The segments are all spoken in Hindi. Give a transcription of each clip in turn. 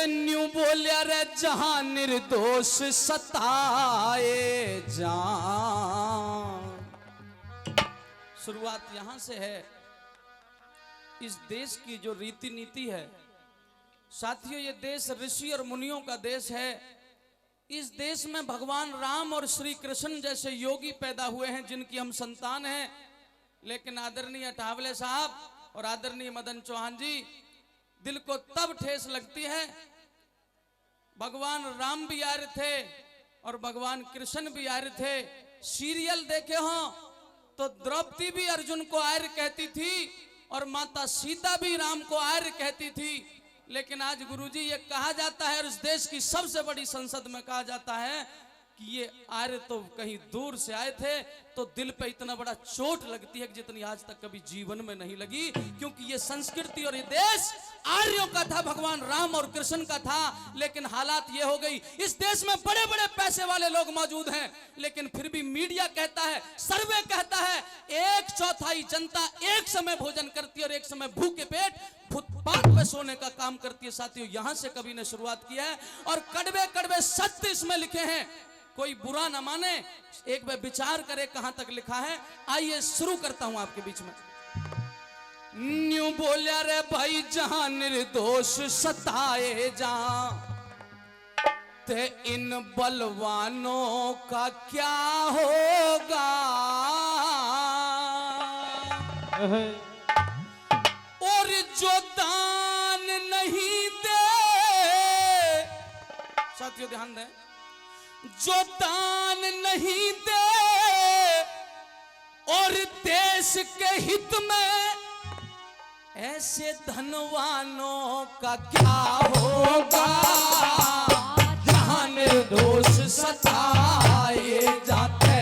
न्यू बोलिया रे जहां निर्दोष सताए जान। शुरुआत यहां से है। इस देश की जो रीति नीति है साथियों, ये देश ऋषि और मुनियों का देश है। इस देश में भगवान राम और श्री कृष्ण जैसे योगी पैदा हुए हैं जिनकी हम संतान हैं। लेकिन आदरणीय ठावले साहब और आदरणीय मदन चौहान जी, दिल को तब ठेस लगती है, भगवान राम भी आ रहे थे और भगवान कृष्ण भी आ रहे थे। सीरियल देखे हो तो द्रौपदी भी अर्जुन को आर्य कहती थी और माता सीता भी राम को आर्य कहती थी। लेकिन आज गुरुजी ये कहा जाता है और इस देश की सबसे बड़ी संसद में कहा जाता है कि ये आर्य तो कहीं दूर से आए थे, तो दिल पे इतना बड़ा चोट लगती है कि जितनी आज तक कभी जीवन में नहीं लगी। क्योंकि ये संस्कृति और ये देश आर्यों का था, भगवान राम और कृष्ण का था। लेकिन हालात ये हो गई, इस देश में बड़े बड़े पैसे वाले लोग मौजूद हैं, लेकिन फिर भी मीडिया कहता है, सर्वे कहता है, 1/4 जनता एक समय भोजन करती है और एक समय भूखे पेट फुटपाथ पे सोने का काम करती है। साथियों, यहां से कवि ने शुरुआत की है और कड़वे कड़वे सत्य इसमें लिखे हैं। कोई बुरा ना माने, एक बार विचार करे कहां तक लिखा है। आइए शुरू करता हूं आपके बीच में। न्यू बोलिया रे भाई जहां निर्दोष सताए जा, ते इन बलवानों का क्या होगा। और जो दान नहीं दे, साथियों ध्यान दें, जो दान नहीं दे और देश के हित में, ऐसे धनवानों का क्या होगा। जहां निर्दोष सताए जाते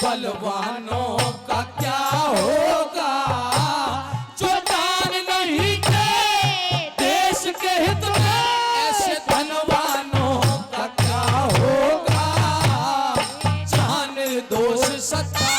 बलवानों का क्या होगा। जो दान नहीं दे देश के हित में, ऐसे धनवानों का क्या होगा। जहां निर्दोष सताए।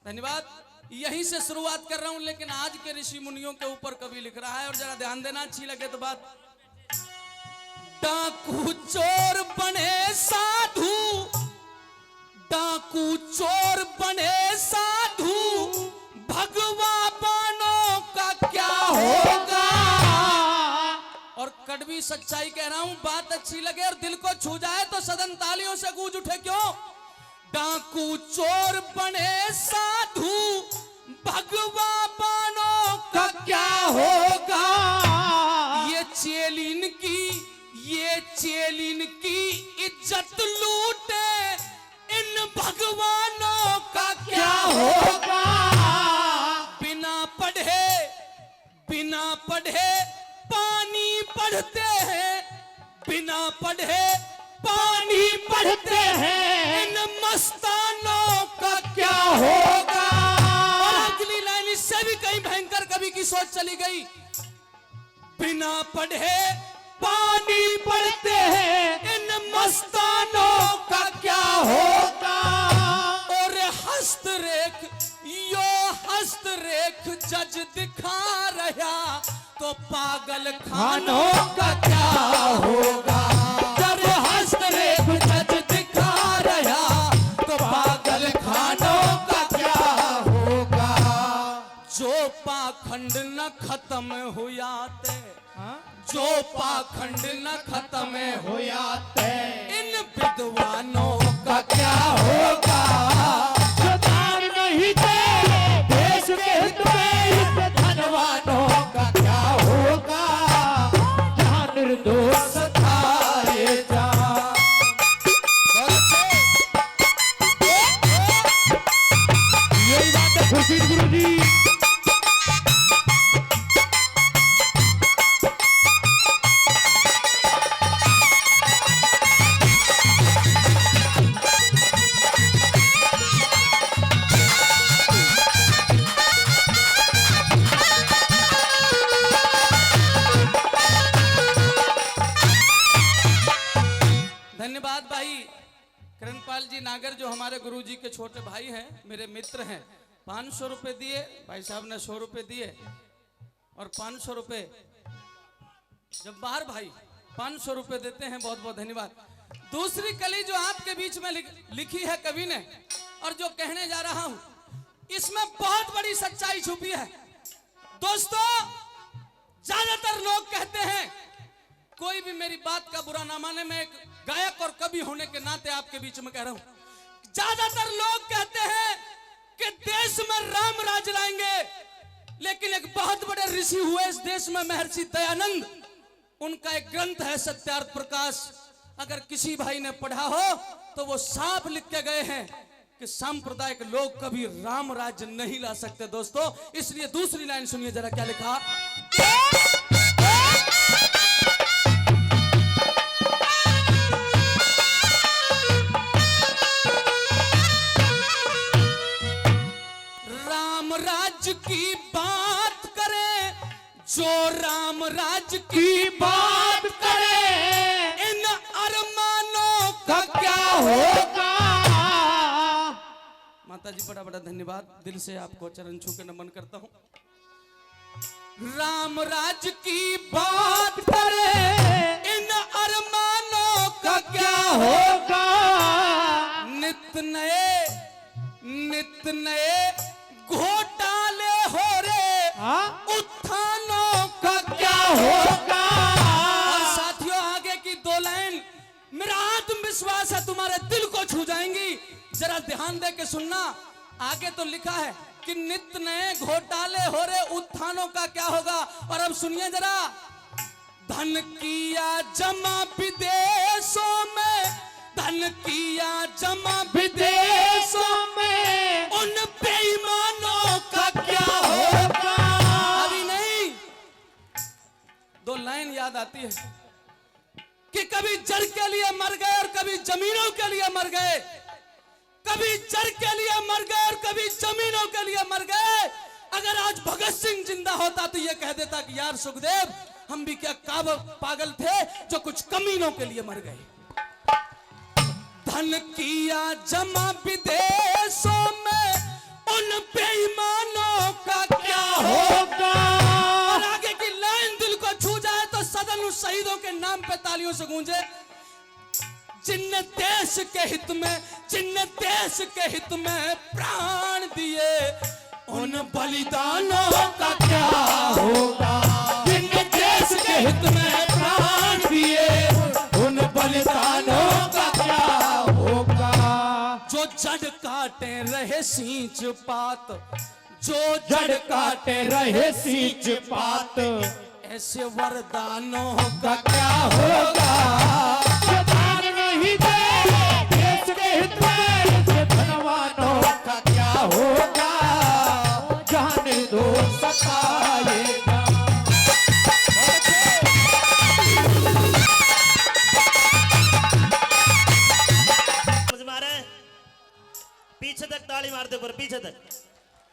धन्यवाद। यहीं से शुरुआत कर रहा हूं, लेकिन आज के ऋषि मुनियों के ऊपर कवि लिख रहा है और जरा ध्यान देना, अच्छी लगे तो बात। डाकू चोर बने साधु, डाकू चोर बने साधु, भगवानों का क्या होगा। और कड़वी सच्चाई कह रहा हूं, बात अच्छी लगे और दिल को छू जाए तो सदन तालियों से गूंज उठे। क्यों? डाकू चोर बने साधु, भगवानों का क्या होगा। ये चेलिन की इज्जत लूटे, इन भगवानों का क्या होगा। बिना पढ़े पानी पढ़ते हैं, बिना पढ़े पानी पढ़ते हैं, इन मस्तानों का क्या होगा। और अगली लाइन इससे भी कहीं भयंकर कवि की सोच चली गई। बिना पढ़े पानी पढ़ते हैं, इन मस्तानों का क्या होगा। और हस्तरेख जज दिखा रहा, तो पागल खानों का क्या होगा। हस्तरेख जज दिखा रहा, तो पागल खानों का क्या होगा। जो पाखंड न खत्म हुआते, जो पाखंड न खत्म हुआते, इन विद्वानों का क्या होगा। जो दान नहीं दे देश के हित में, इन धनवानों का क्या होगा। जहां निर्दोष सताए जा। जी नागर जो हमारे गुरुजी के छोटे भाई हैं, मेरे मित्र हैं, 500 रुपए दिए, भाई साहब ने 100 रुपए दिए और 500 रुपए जब्बार भाई 500 रुपए देते हैं, बहुत बहुत धन्यवाद। दूसरी कली जो आपके बीच में लिखी है कवि ने और जो कहने जा रहा हूं, इसमें बहुत बड़ी सच्चाई छुपी है दोस्तों। ज्यादातर लोग कहते हैं, कोई भी मेरी बात का बुरा ना माने, मैं एक गायक और कवि होने के नाते आपके बीच में कह रहा हूं, ज्यादातर लोग कहते हैं कि देश में राम राज लाएंगे, लेकिन एक बहुत बड़े ऋषि हुए इस देश में, महर्षि दयानंद, उनका एक ग्रंथ है सत्यार्थ प्रकाश, अगर किसी भाई ने पढ़ा हो तो वो साफ लिख के गए हैं कि सांप्रदायिक लोग कभी राम राज्य नहीं ला सकते दोस्तों। इसलिए दूसरी लाइन सुनिए जरा, क्या लिखा। राम राज्य की बात करे जो राम राज्य की बात करे, इन अरमानों का क्या होगा। माता जी बड़ा बड़ा धन्यवाद, दिल से आपको चरण छू के नमन करता हूं। राम राज्य की बात करे, इन अरमानों का क्या होगा। नित नए घोटाले हो रे, उत्थानों का क्या होगा। और साथियों आगे की दो लाइन मेरा आत्मविश्वास है तुम्हारे दिल को छू जाएंगी, जरा ध्यान दे के सुनना। आगे तो लिखा है कि नित नए घोटाले हो रहे, उत्थानों का क्या होगा। और अब सुनिए जरा, धन किया जमा विदेशों में, धन किया जमा विदेशों में, उन बेईमानों का क्या होगा। अभी नहीं, दो लाइन याद आती है कि कभी जर के लिए मर गए और कभी जमीनों के लिए मर गए, कभी जर के लिए मर गए और कभी जमीनों के लिए मर गए। अगर आज भगत सिंह जिंदा होता तो ये कह देता कि यार सुखदेव, हम भी क्या पागल थे जो कुछ कमीनों के लिए मर गए। धन किया जमा विदेशों में, उन बेईमानों का क्या होगा। और आगे की लाइन दिल को छू जाए तो सदन उस शहीदों के नाम पे तालियों से गूंजे, जिनने देश के हित में, जिनने देश के हित में प्राण दिए, उन बलिदानों का क्या होगा। जिनने देश के हित में प्राण दिए, उन बलिदानों का क्या होगा। जो जड़ काटे रहे सींच पात, जो जड़ काटे रहे सींच पात, ऐसे वरदानों का क्या होगा। देश के हित में धनवानों का क्या होगा, जाने दो सताएगा। समझ में आ रहा है? पीछे तक ताली मारते ऊपर, पीछे तक।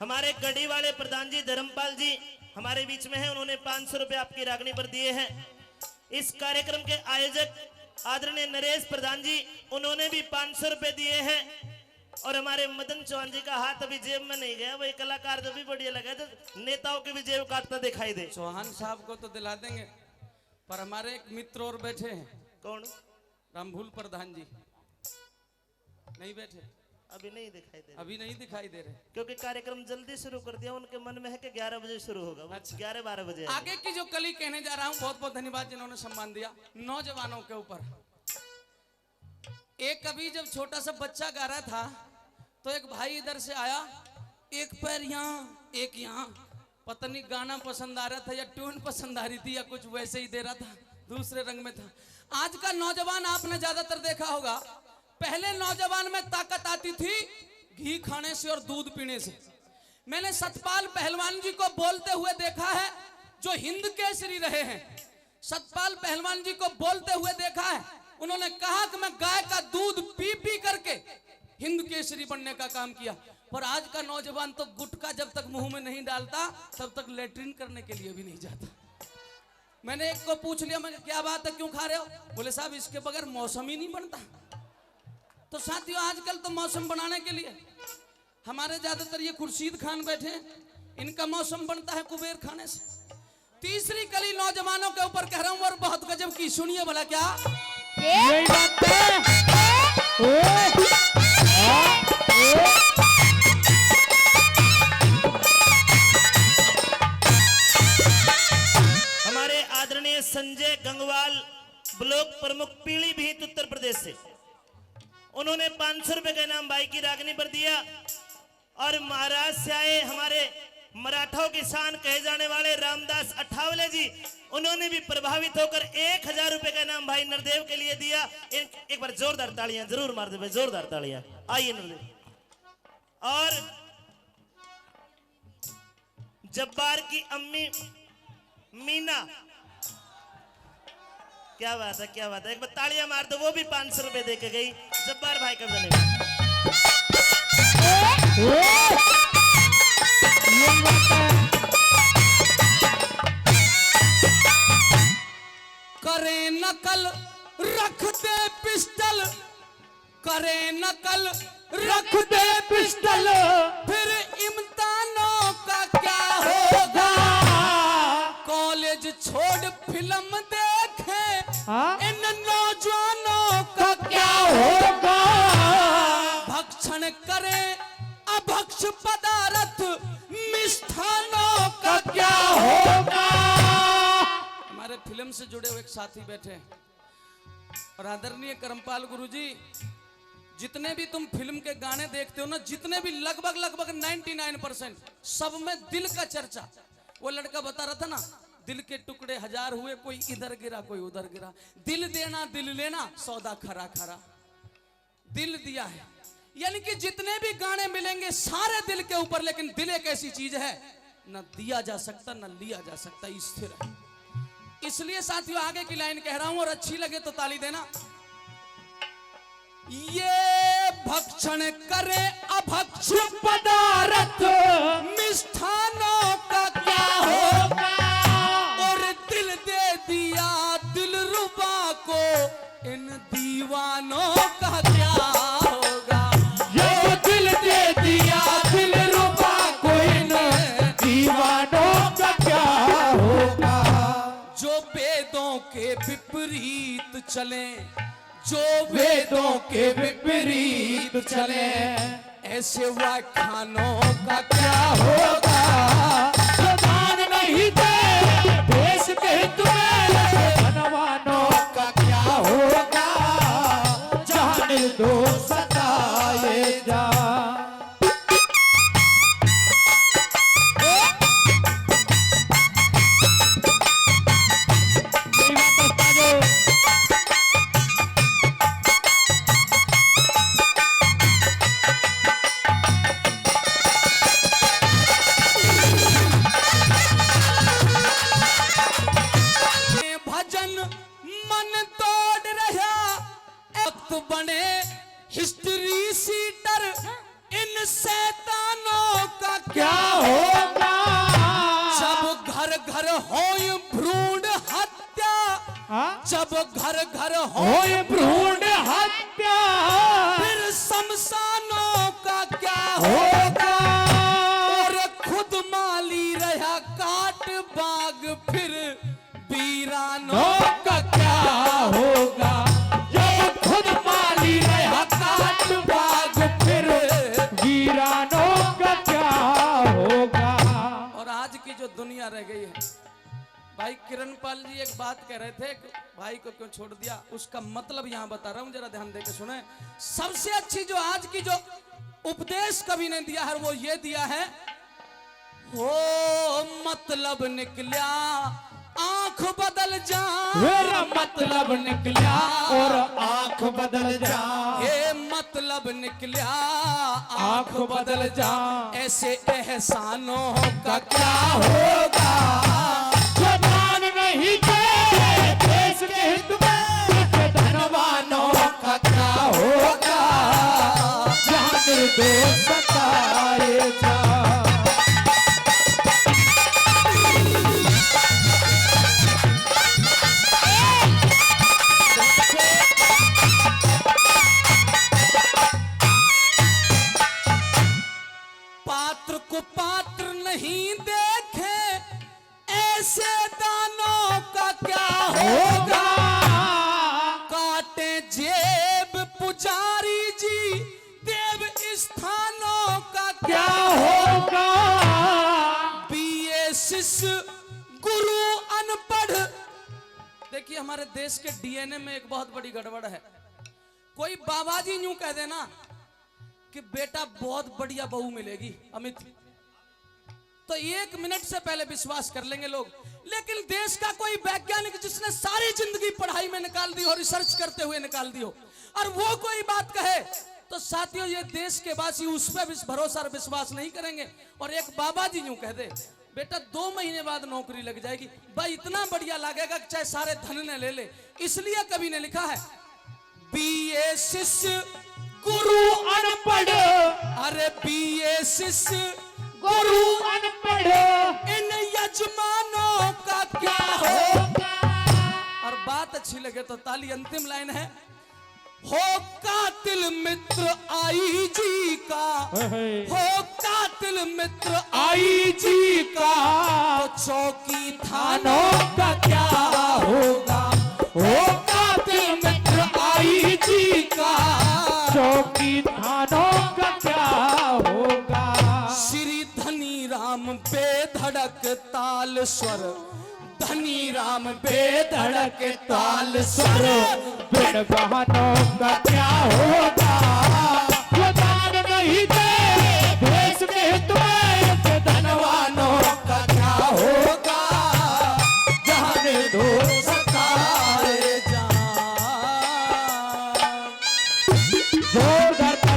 हमारे गढ़ी वाले प्रधान जी धर्मपाल जी हमारे बीच में हैं, उन्होंने 500 रुपए आपकी रागनी पर दिए हैं। इस कार्यक्रम के आयोजक आदरणीय नरेश प्रधान जी, उन्होंने भी 500 रुपए दिए हैं। और हमारे मदन चौहान जी का हाथ अभी जेब में नहीं गया, वही कलाकार जो भी बढ़िया लगा, तो नेताओं के भी जेब काटता दिखाई दे। चौहान साहब को तो दिला देंगे, पर हमारे एक मित्र और बैठे हैं। कौन? रामभूल प्रधान जी नहीं बैठे, अभी नहीं दिखाई दे रहे। अभी नहीं दिखाई दे रहे क्योंकि कार्यक्रम जल्दी शुरू कर दिया, उनके मन में है कि 11 बजे शुरू होगा। अच्छा। 11-12 बजे आगे की जो कली कहने जा रहा हूं, बहुत बहुत धन्यवाद जिन्होंने सम्मान दिया नौजवानों के ऊपर। एक कभी जब छोटा सा बच्चा गा रहा था तो एक भाई इधर से आया, एक पैर यहाँ एक यहाँ, पता नहीं गाना पसंद आ रहा था या ट्यून पसंद आ रही थी या कुछ वैसे ही दे रहा था, दूसरे रंग में था। आज का नौजवान आपने ज्यादातर देखा होगा, पहले नौजवान में ताकत आती थी घी खाने से और दूध पीने से। मैंने सतपाल पहलवान जी को बोलते हुए देखा है, जो हिंद केसरी रहे हैं। सतपाल पहलवान जी को बोलते हुए देखा है, उन्होंने कहा कि मैं गाय का दूध पी पी करके हिंद केसरी बनने का काम किया। पर आज का नौजवान तो गुटखा जब तक मुंह में नहीं डालता तब तक लेटरिन करने के लिए भी नहीं जाता। मैंने एक को पूछ लिया, मैं क्या बात है, क्यों खा रहे हो? बोले साहब इसके बगैर मौसम ही नहीं बनता। तो साथियों आजकल तो मौसम बनाने के लिए हमारे ज्यादातर ये खुर्शीद खान बैठे हैं, इनका मौसम बनता है कुबेर खाने से। तीसरी कली नौजवानों के ऊपर कह रहा हूं और बहुत गजब की, सुनिए भला क्या यही बात है। हमारे आदरणीय संजय गंगवाल ब्लॉक प्रमुख पीलीभीत उत्तर प्रदेश से, उन्होंने 500 रुपए का इनाम भाई की रागनी पर दिया। और महाराष्ट्र से आए हमारे मराठों की शान कहे जाने वाले रामदास अठावले जी, उन्होंने भी प्रभावित होकर 1000 रुपए का इनाम भाई नरदेव के लिए दिया। एक बार जोरदार तालियां जरूर मार दे भाई, जोरदार तालियां। आइए नरदेव। और जब्बार की अम्मी मीना, क्या बात है, क्या बात है, एक बार तालियां मार दो। वो भी 500 रुपए दे के गई। जब्बार भाई का धन्यवाद। करे नकल रख दे पिस्टल, करे नकल रख दे पिस्टल, फिर इम्तिहानों का क्या होगा। कॉलेज छोड़ फिल्म देखे इन नौजवानों का क्या होगा। भक्षण करे अभक्ष पदार्थ मिष्ठानों का क्या होगा। हमारे फिल्म से जुड़े हुए एक साथी बैठे हैं और आदरणीय करमपाल गुरुजी, जितने भी तुम फिल्म के गाने देखते हो ना, जितने भी लगभग 99% सब में दिल का चर्चा। वो लड़का बता रहा था ना, दिल के टुकड़े 1000 हुए, कोई इधर गिरा कोई उधर गिरा। दिल देना दिल लेना सौदा खरा खरा, दिल दिया है। यानी कि जितने भी गाने मिलेंगे सारे दिल के ऊपर, लेकिन दिल एक ऐसी चीज है न दिया जा सकता न लिया जा सकता, स्थिर है। इसलिए साथियों आगे की लाइन कह रहा हूं और अच्छी लगे तो ताली देना। ये भक्षण करे अभक्ष पदार्थ मिष्ठानों का क्या होगा। और दिल दे दिया दिल रुबा को इन दीवानों का क्या होगा। ये दिल दे दिया दिल रुबा को इन दीवानों का क्या होगा। जो वेदों के विपरीत चले, जो वेदों के विपरीत चले, ऐसे व्याख्यानों का क्या होगा। जो ध्यान नहीं दे देश के हित में, धनवानों का क्या होगा। जहां निर्दोष सताए जा। बने हिस्ट्री सीटर इन शैतानों का क्या होगा। जब घर घर हो भ्रूण हत्या, जब घर घर हो भ्रूण हत्या, फिर शमशानों का क्या होगा। और खुद माली रहा काट बाग, फिर वीरानों का क्या होगा। खुद माली रहा काट बाग, फिर वीरानों का क्या होगा। और आज की जो दुनिया रह गई है, भाई किरणपाल जी एक बात कह रहे थे, भाई को क्यों छोड़ दिया, उसका मतलब यहाँ बता रहा हूँ, जरा ध्यान देकर सुने। सबसे अच्छी जो आज की जो उपदेश कभी ने दिया है वो ये दिया है, हो मतलब निकला आंख बदल जा। मेरा मतलब निकला और आंख बदल जा। ये मतलब निकला आंख बदल जा, ऐसे एहसानों का क्या होगा। जो ध्यान नहीं दे देश के हित में, धनवानों का क्या होगा। जहां निर्दोष सताए जा। पात्र को पात्र नहीं देखे, ऐसे दानों का क्या होगा। काटे जेब पुजारी जी, देव स्थानों का क्या होगा। बीए शिष्य गुरु अनपढ़। देखिए हमारे देश के डीएनए में एक बहुत बड़ी गड़बड़ है। कोई बाबा जी यूं कह देना कि बेटा बहुत बढ़िया बहू मिलेगी अमित, तो 1 मिनट से पहले विश्वास कर लेंगे लोग। लेकिन देश का कोई वैज्ञानिक जिसने सारी जिंदगी पढ़ाई में निकाल दी हो, रिसर्च करते हुए निकाल दी हो, और वो कोई बात कहे तो साथियों ये देश के वासी उस पर भरोसा और विश्वास नहीं करेंगे। और एक बाबा जी यूं कह दे बेटा 2 महीने बाद नौकरी लग जाएगी, भाई इतना बढ़िया लगेगा चाहे सारे धन ने ले ले। इसलिए कवि ने लिखा है बीए शिष्य गुरु अनपढ़। अरे बीए शिष्य गुरु अनपढ़, इन यजमानों का क्या होगा। और बात अच्छी लगे तो ताली। अंतिम लाइन है, हो कातिल मित्र आई जी का, हो कातिल मित्र आई जी का, तो चौकी थानों का क्या होगा। हो कातिल मित्र आई जी का, चौकी थानों का क्या होगा। श्री धनी राम बेधड़क ताल स्वर, धनी राम बेधड़क ताल स्वर, बिन बहनों का क्या होगा। वो दान नहीं दे